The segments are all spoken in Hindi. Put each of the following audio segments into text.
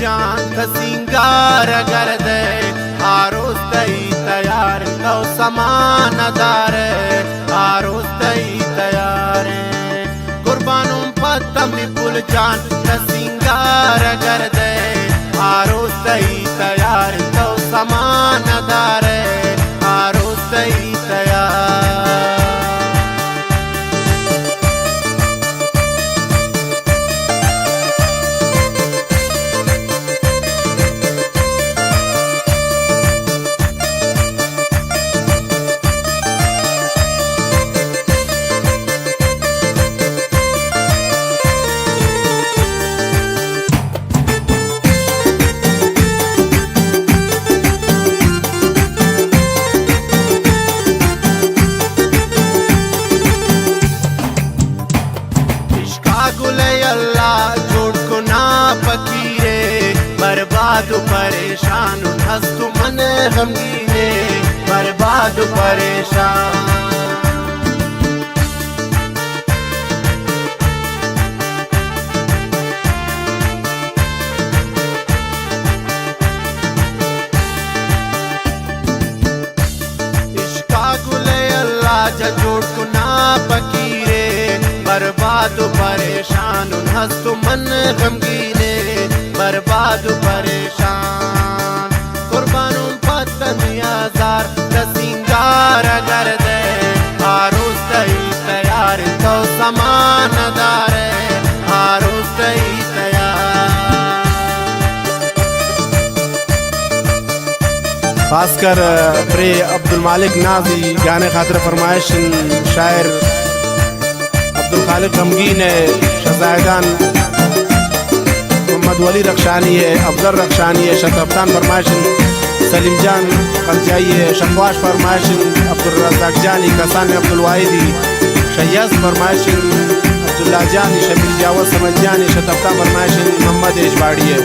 जान का सिंगार कर दे आरोस तई तैयार तो समान दारे आरोस तई तैयार कुर्बानों पत्तम पुल जान का सिंगार कर दे आरोस तई तैयार तो समान दारे आरोस तई तैयार अल्लाह जोड़ को ना फकीरे बर्बाद परेशान हस्त मन गमगीने बर्बाद परेशान इश्का गुले अल्लाह जोड़ को ना फकीरे बर्बाद परेशान हस्त मन गमगीने बर्बाद परेशान कुर्बानों पत्तन याजार सिंगार कर दे आरोस तई तैयार तो समान दारे आरोस तई तैयार। खासकर प्रे अब्दुल मालिक नाजी गाने खातिर फरमाइश शायर अब्दुल खालिक गमगीन है, शहजादान मोहम्मद वली रक्षानी है, अफजल रक्षानी है, शतफ्तान फरमाइश सलीम जान खलजाई है, शखवाश फरमाइश अब्दुल रज़ाक जानी, कसान अब्दुल वाहिदी, शय्यास फरमाइश अब्दुल्ला जानी, शबीर जावद समझ जानी, शतफ्तान फरमाइश मोहम्मद एजवाड़ी है।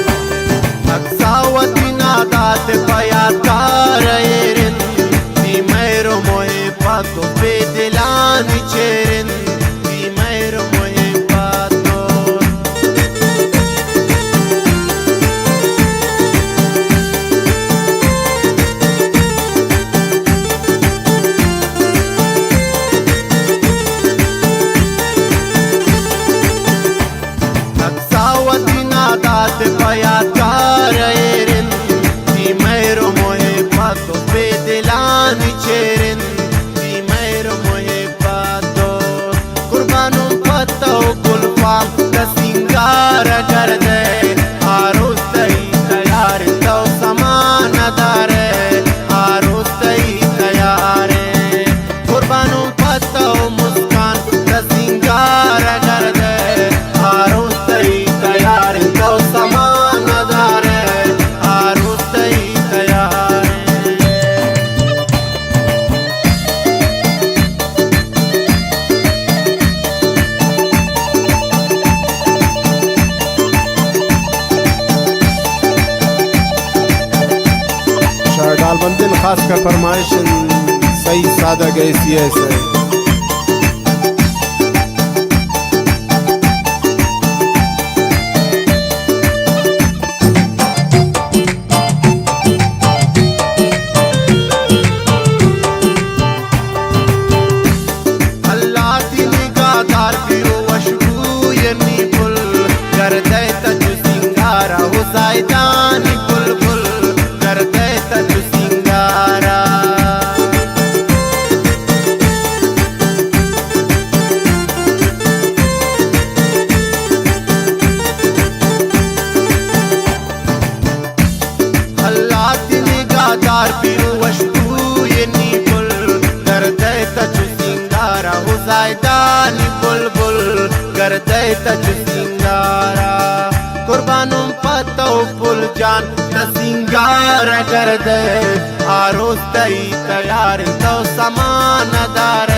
अक्सावती नादात पयाकार एरिन दी मैरो मोए पाको बेदिलानी चेरिन पयाकार एरिन दी मैरो मोहे पातो बेदिलानी चेरिन दी मैरो मोहे पातो कुर्बानों पत्तो गुलफाम का सिंगार कर दे आरोस तई तैयार तो समान दारे आरोस तई तैयार कुर्बानों पत्तो मुस्कान का सिंगार कर दे आरोस तई तैयार तो समान दारे आरोस तई तैयार। शायर डालबंदिन खासकर फरमाइश सही सादा गए सी है जायदानी बुलबुल कर दे तज सिंगारा अल्लाह दिन गादार फिरू वशबू ये नीबुल कर दे तज सिंगारा हो जायदानी बुलबुल कर दे तज सिंगारा कुर्बानों पतो पुल जान सिंगार कर दे आरोस तई तैयार तो समान दार